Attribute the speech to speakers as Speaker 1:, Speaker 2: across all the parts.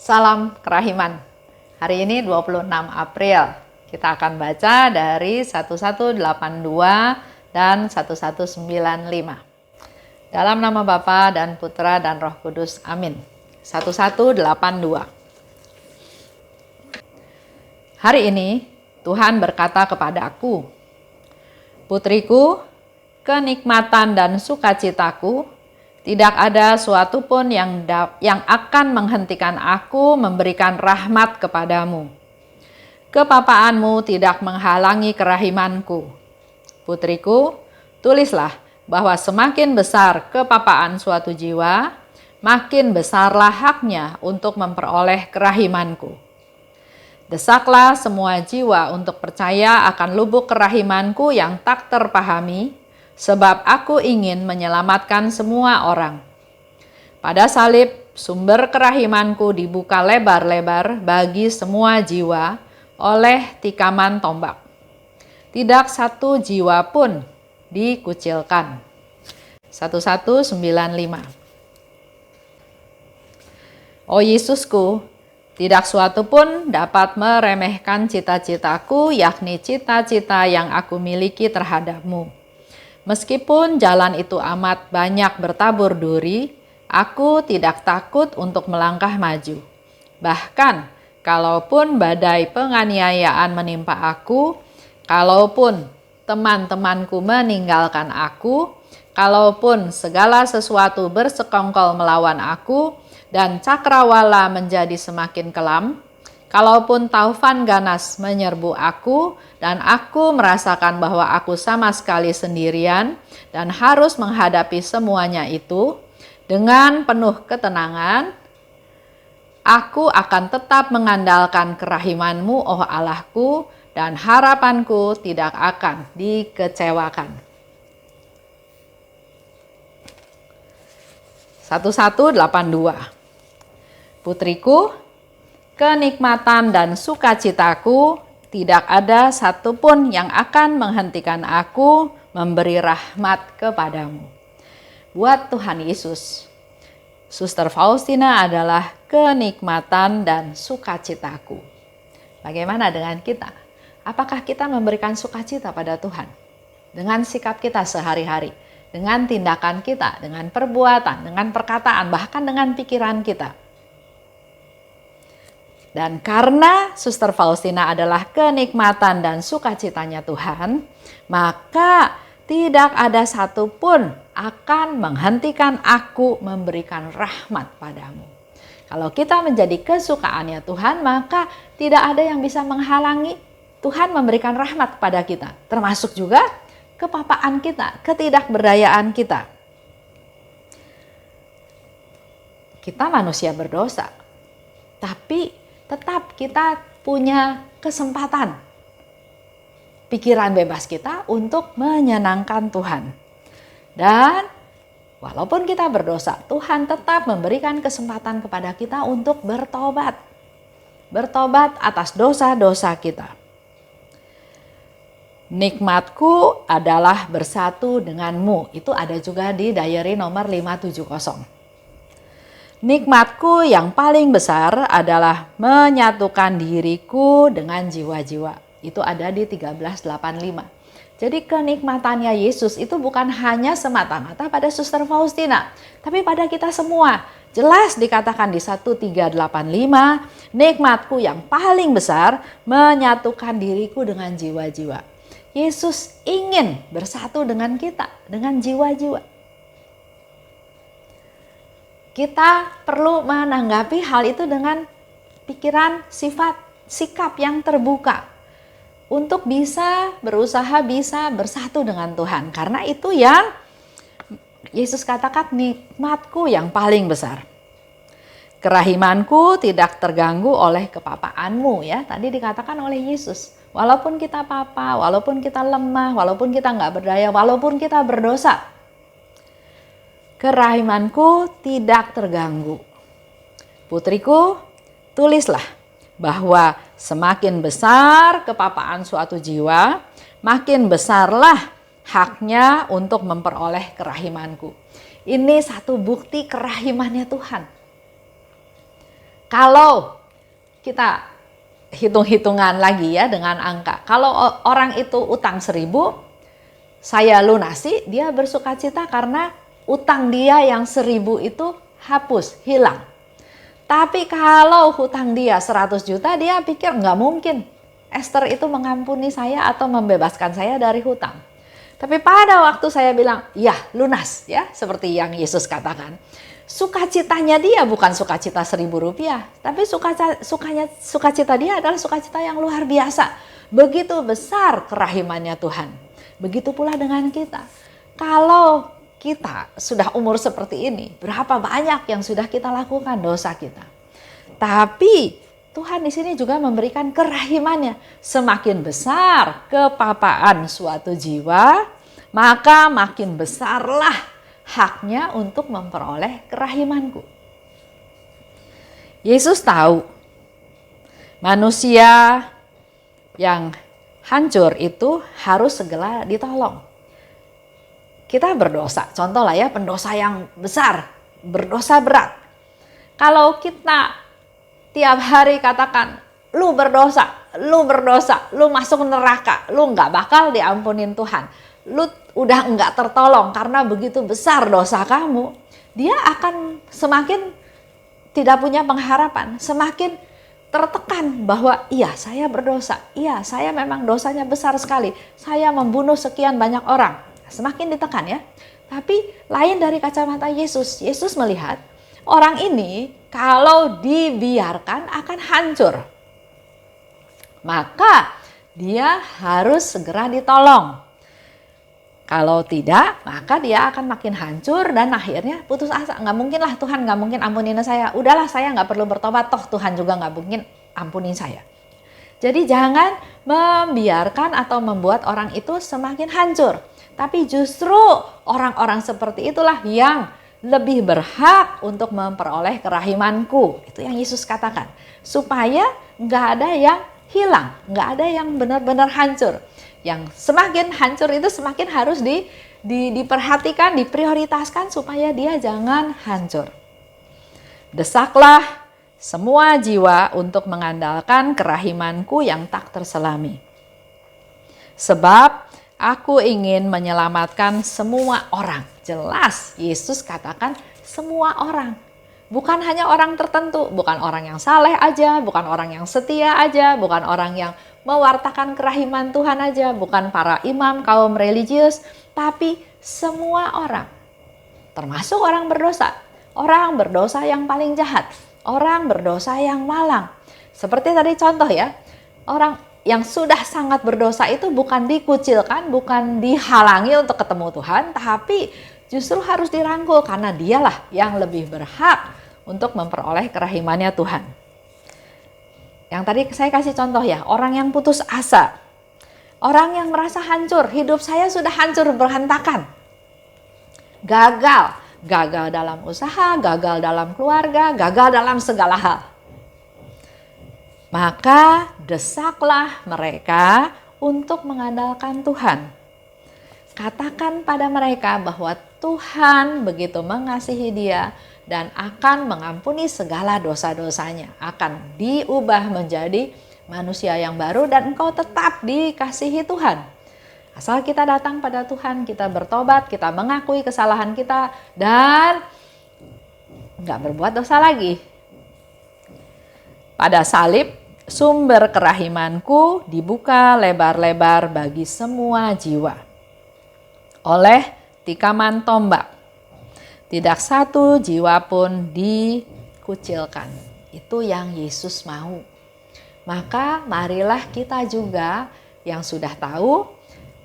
Speaker 1: Salam kerahiman. Hari ini 26 April. Kita akan baca dari 1182 dan 1195. Dalam nama Bapa dan Putra dan Roh Kudus. Amin. 1182. Hari ini Tuhan berkata kepada aku, "Putriku, kenikmatan dan sukacitaku, tidak ada suatu pun yang akan menghentikan aku memberikan rahmat kepadamu. Kepapaanmu tidak menghalangi kerahimanku. Putriku, tulislah bahwa semakin besar kepapaan suatu jiwa, makin besarlah haknya untuk memperoleh kerahimanku. Desaklah semua jiwa untuk percaya akan lubuk kerahimanku yang tak terpahami, sebab aku ingin menyelamatkan semua orang. Pada salib, sumber kerahimanku dibuka lebar-lebar bagi semua jiwa oleh tikaman tombak. Tidak satu jiwa pun dikucilkan." 1195. O Yesusku, tidak suatu pun dapat meremehkan cita-citaku, yakni cita-cita yang aku miliki terhadapmu. Meskipun jalan itu amat banyak bertabur duri, aku tidak takut untuk melangkah maju. Bahkan, kalaupun badai penganiayaan menimpa aku, kalaupun teman-temanku meninggalkan aku, kalaupun segala sesuatu bersekongkol melawan aku, dan cakrawala menjadi semakin kelam, kalaupun taufan ganas menyerbu aku dan aku merasakan bahwa aku sama sekali sendirian dan harus menghadapi semuanya itu, dengan penuh ketenangan, aku akan tetap mengandalkan kerahimanmu, oh Allahku, dan harapanku tidak akan dikecewakan. 1182. Putriku, kenikmatan dan sukacitaku, tidak ada satupun yang akan menghentikan aku memberi rahmat kepadamu. Buat Tuhan Yesus, Suster Faustina adalah kenikmatan dan sukacitaku. Bagaimana dengan kita? Apakah kita memberikan sukacita pada Tuhan? Dengan sikap kita sehari-hari, dengan tindakan kita, dengan perbuatan, dengan perkataan, bahkan dengan pikiran kita. Dan karena Suster Faustina adalah kenikmatan dan sukacitanya Tuhan, maka tidak ada satupun akan menghentikan aku memberikan rahmat padamu. Kalau kita menjadi kesukaannya Tuhan, maka tidak ada yang bisa menghalangi Tuhan memberikan rahmat kepada kita. Termasuk juga kepapaan kita, ketidakberdayaan kita. Kita manusia berdosa, tapi tetap kita punya kesempatan, pikiran bebas kita untuk menyenangkan Tuhan. Dan walaupun kita berdosa, Tuhan tetap memberikan kesempatan kepada kita untuk bertobat. Bertobat atas dosa-dosa kita. Nikmatku adalah bersatu denganmu. Itu ada juga di diary nomor 570. Nikmatku yang paling besar adalah menyatukan diriku dengan jiwa-jiwa. Itu ada di 1385. Jadi kenikmatannya Yesus itu bukan hanya semata-mata pada Suster Faustina, tapi pada kita semua. Jelas dikatakan di 1385, nikmatku yang paling besar menyatukan diriku dengan jiwa-jiwa. Yesus ingin bersatu dengan kita, dengan jiwa-jiwa. Kita perlu menanggapi hal itu dengan pikiran, sifat, sikap yang terbuka untuk bisa berusaha bisa bersatu dengan Tuhan. Karena itu yang Yesus katakan nikmatku yang paling besar. Kerahimanku tidak terganggu oleh kepapaanmu, ya. Tadi dikatakan oleh Yesus. Walaupun kita papa, walaupun kita lemah, walaupun kita nggak berdaya, walaupun kita berdosa, kerahimanku tidak terganggu. Putriku, tulislah bahwa semakin besar kepapaan suatu jiwa, makin besarlah haknya untuk memperoleh kerahimanku. Ini satu bukti kerahimannya Tuhan. Kalau kita hitung-hitungan lagi ya dengan angka, kalau orang itu utang 1.000, saya lunasi, dia bersukacita karena utang dia yang 1.000 itu hapus, hilang. Tapi kalau hutang dia 100 juta, dia pikir nggak mungkin Esther itu mengampuni saya atau membebaskan saya dari hutang. Tapi pada waktu saya bilang, ya lunas ya, seperti yang Yesus katakan, sukacitanya dia bukan sukacita 1.000 rupiah, tapi sukacita dia adalah sukacita yang luar biasa. Begitu besar kerahimannya Tuhan. Begitu pula dengan kita. Kalau kita sudah umur seperti ini, berapa banyak yang sudah kita lakukan dosa kita. Tapi Tuhan di sini juga memberikan kerahimannya. Semakin besar kepapaan suatu jiwa, maka makin besarlah haknya untuk memperoleh kerahimanku. Yesus tahu manusia yang hancur itu harus segera ditolong. Kita berdosa, contoh lah ya, pendosa yang besar, berdosa berat. Kalau kita tiap hari katakan, lu berdosa, lu masuk neraka, lu nggak bakal diampunin Tuhan, lu udah nggak tertolong karena begitu besar dosa kamu, dia akan semakin tidak punya pengharapan, semakin tertekan bahwa iya saya berdosa, iya saya memang dosanya besar sekali, saya membunuh sekian banyak orang. Semakin ditekan ya. Tapi lain dari kacamata Yesus. Yesus melihat orang ini kalau dibiarkan akan hancur. Maka dia harus segera ditolong. Kalau tidak, maka dia akan makin hancur dan akhirnya putus asa. Nggak mungkin lah Tuhan, nggak mungkin ampunin saya. Udahlah saya nggak perlu bertobat, toh Tuhan juga nggak mungkin ampunin saya. Jadi jangan membiarkan atau membuat orang itu semakin hancur. Tapi justru orang-orang seperti itulah yang lebih berhak untuk memperoleh kerahimanku. Itu yang Yesus katakan. Supaya nggak ada yang hilang, nggak ada yang benar-benar hancur. Yang semakin hancur itu semakin harus diperhatikan, diprioritaskan supaya dia jangan hancur. Desaklah semua jiwa untuk mengandalkan kerahimanku yang tak terselami. Sebab aku ingin menyelamatkan semua orang. Jelas Yesus katakan semua orang. Bukan hanya orang tertentu, bukan orang yang saleh aja, bukan orang yang setia aja, bukan orang yang mewartakan kerahiman Tuhan aja, bukan para imam, kaum religius, tapi semua orang. Termasuk orang berdosa yang paling jahat, orang berdosa yang malang. Seperti tadi contoh ya, orang yang sudah sangat berdosa itu bukan dikucilkan, bukan dihalangi untuk ketemu Tuhan, tapi justru harus dirangkul karena dialah yang lebih berhak untuk memperoleh kerahimannya Tuhan. Yang tadi saya kasih contoh ya, orang yang putus asa, orang yang merasa hancur, hidup saya sudah hancur berantakan, gagal dalam usaha, gagal dalam keluarga, gagal dalam segala hal. Maka desaklah mereka untuk mengandalkan Tuhan. Katakan pada mereka bahwa Tuhan begitu mengasihi dia dan akan mengampuni segala dosa-dosanya. Akan diubah menjadi manusia yang baru dan engkau tetap dikasihi Tuhan. Asal kita datang pada Tuhan, kita bertobat, kita mengakui kesalahan kita dan nggak berbuat dosa lagi. Pada salib, sumber kerahimanku dibuka lebar-lebar bagi semua jiwa. Oleh tikaman tombak, tidak satu jiwa pun dikucilkan. Itu yang Yesus mau. Maka marilah kita juga yang sudah tahu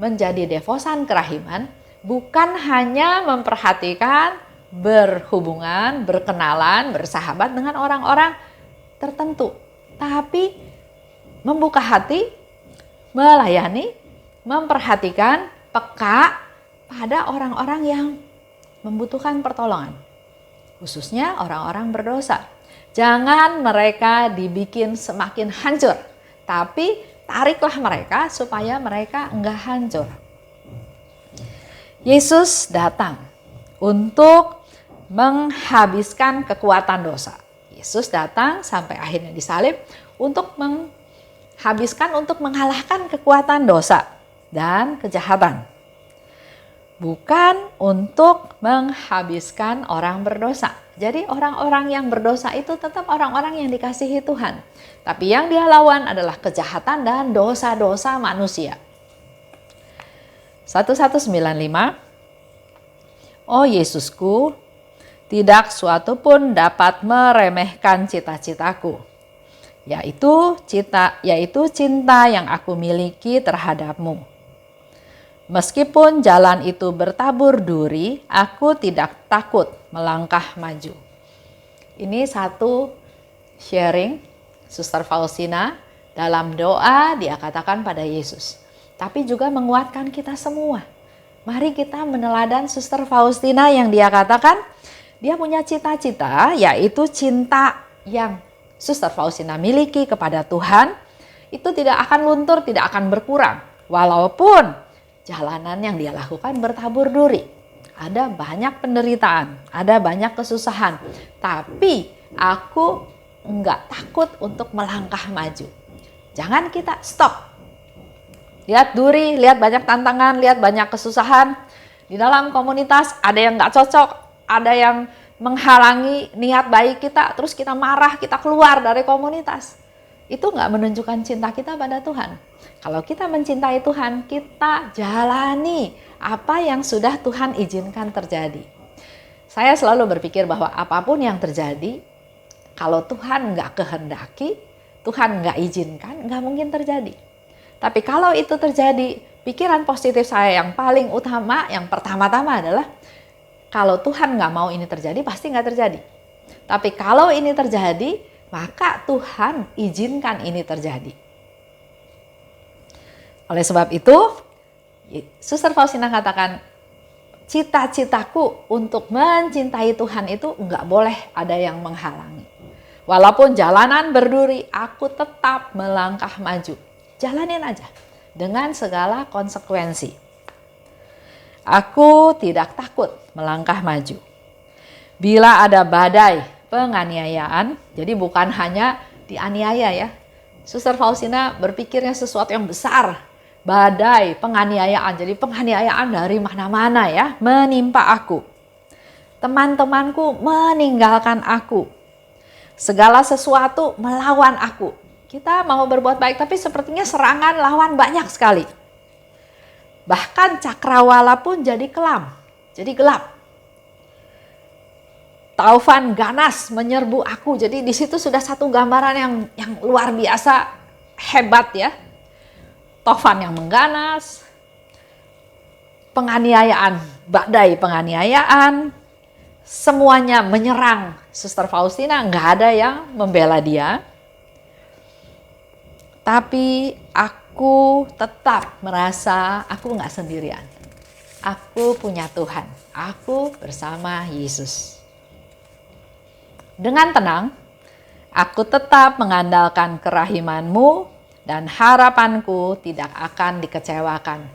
Speaker 1: menjadi devosan kerahiman, bukan hanya memperhatikan berhubungan, berkenalan, bersahabat dengan orang-orang tertentu, tapi membuka hati, melayani, memperhatikan, peka pada orang-orang yang membutuhkan pertolongan, khususnya orang-orang berdosa. Jangan mereka dibikin semakin hancur, tapi tariklah mereka supaya mereka enggak hancur. Yesus datang untuk menghabiskan kekuatan dosa. Yesus datang sampai akhirnya disalib untuk untuk mengalahkan kekuatan dosa dan kejahatan. Bukan untuk menghabiskan orang berdosa. Jadi orang-orang yang berdosa itu tetap orang-orang yang dikasihi Tuhan. Tapi yang dia lawan adalah kejahatan dan dosa-dosa manusia. 1195. Oh Yesusku, tidak suatu pun dapat meremehkan cita-citaku, yaitu cinta yang aku miliki terhadap-Mu. Meskipun jalan itu bertabur duri, aku tidak takut melangkah maju. Ini satu sharing Suster Faustina dalam doa dia katakan pada Yesus. Tapi juga menguatkan kita semua. Mari kita meneladan Suster Faustina yang dia katakan, dia punya cita-cita yaitu cinta yang Suster Faustina miliki kepada Tuhan. Itu tidak akan luntur, tidak akan berkurang. Walaupun jalanan yang dia lakukan bertabur duri. Ada banyak penderitaan, ada banyak kesusahan. Tapi aku enggak takut untuk melangkah maju. Jangan kita stop. Lihat duri, lihat banyak tantangan, lihat banyak kesusahan. Di dalam komunitas ada yang enggak cocok, ada yang menghalangi niat baik kita. Terus kita marah, kita keluar dari komunitas. Itu enggak menunjukkan cinta kita pada Tuhan. Kalau kita mencintai Tuhan, kita jalani apa yang sudah Tuhan izinkan terjadi. Saya selalu berpikir bahwa apapun yang terjadi, kalau Tuhan nggak kehendaki, Tuhan nggak izinkan, nggak mungkin terjadi. Tapi kalau itu terjadi, pikiran positif saya yang paling utama, yang pertama-tama adalah, kalau Tuhan nggak mau ini terjadi, pasti nggak terjadi. Tapi kalau ini terjadi, maka Tuhan izinkan ini terjadi. Oleh sebab itu, Suster Faustina katakan, cita-citaku untuk mencintai Tuhan itu enggak boleh ada yang menghalangi. Walaupun jalanan berduri, aku tetap melangkah maju. Jalanin aja dengan segala konsekuensi. Aku tidak takut melangkah maju. Bila ada badai penganiayaan, jadi bukan hanya dianiaya ya. Suster Faustina berpikirnya sesuatu yang besar. Badai penganiayaan, jadi penganiayaan dari mana-mana ya menimpa aku. Teman-temanku meninggalkan aku. Segala sesuatu melawan aku. Kita mau berbuat baik tapi sepertinya serangan lawan banyak sekali. Bahkan cakrawala pun jadi kelam, jadi gelap. Taufan ganas menyerbu aku. Jadi di situ sudah satu gambaran yang luar biasa hebat ya. Taufan yang mengganas, penganiayaan, badai penganiayaan, semuanya menyerang Suster Faustina, nggak ada yang membela dia. Tapi aku tetap merasa aku nggak sendirian. Aku punya Tuhan, aku bersama Yesus. Dengan tenang, aku tetap mengandalkan kerahiman-Mu, dan harapanku tidak akan dikecewakan.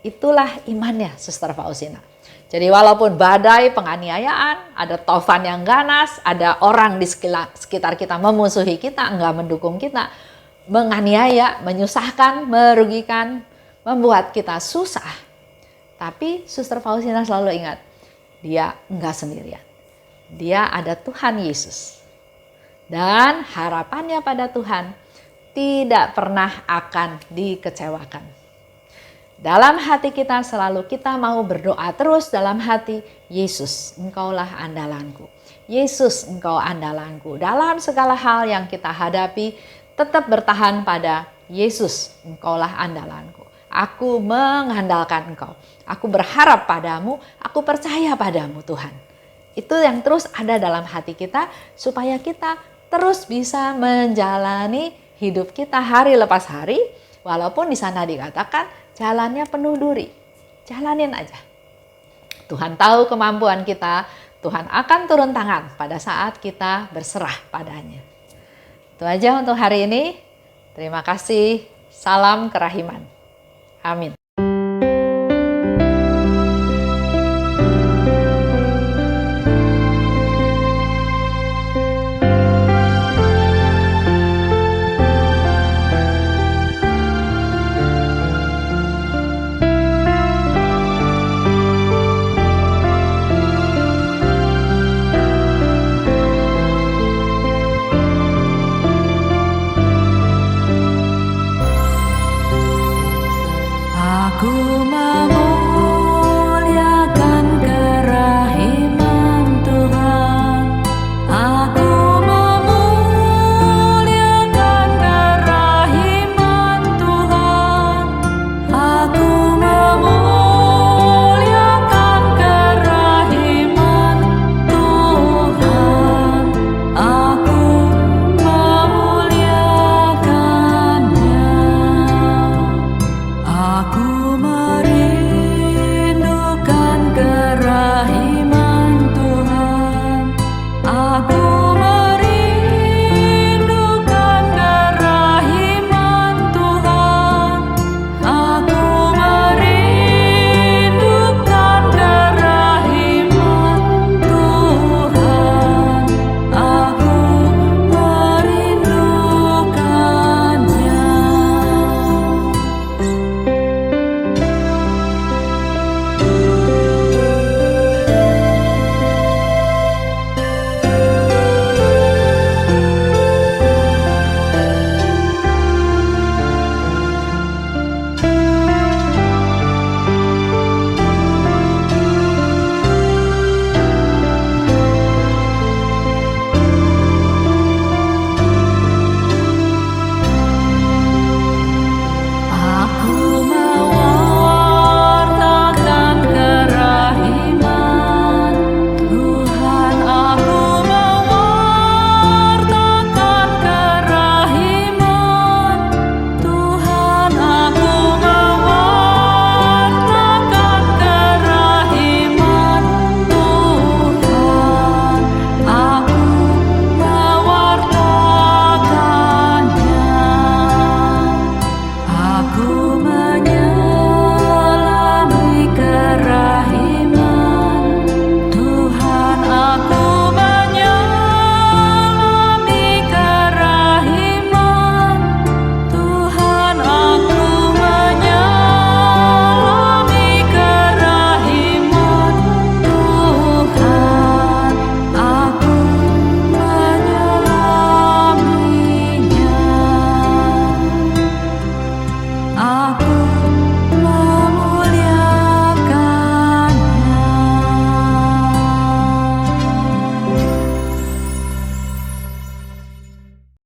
Speaker 1: Itulah imannya Suster Faustina. Jadi walaupun badai penganiayaan, ada Taufan yang ganas, ada orang di sekitar kita memusuhi kita, enggak mendukung kita, menganiaya, menyusahkan, merugikan, membuat kita susah. Tapi Suster Faustina selalu ingat, dia enggak sendirian. Dia ada Tuhan Yesus. Dan harapannya pada Tuhan tidak pernah akan dikecewakan. Dalam hati kita selalu kita mau berdoa terus dalam hati, Yesus, Engkaulah andalanku. Yesus, Engkau andalanku. Dalam segala hal yang kita hadapi, tetap bertahan pada Yesus, Engkaulah andalanku. Aku mengandalkan Engkau. Aku berharap padamu, aku percaya padamu Tuhan. Itu yang terus ada dalam hati kita supaya kita terus bisa menjalani hidup kita hari lepas hari, walaupun di sana dikatakan jalannya penuh duri. Jalanin aja. Tuhan tahu kemampuan kita, Tuhan akan turun tangan pada saat kita berserah padanya. Itu aja untuk hari ini. Terima kasih. Salam kerahiman. Amin.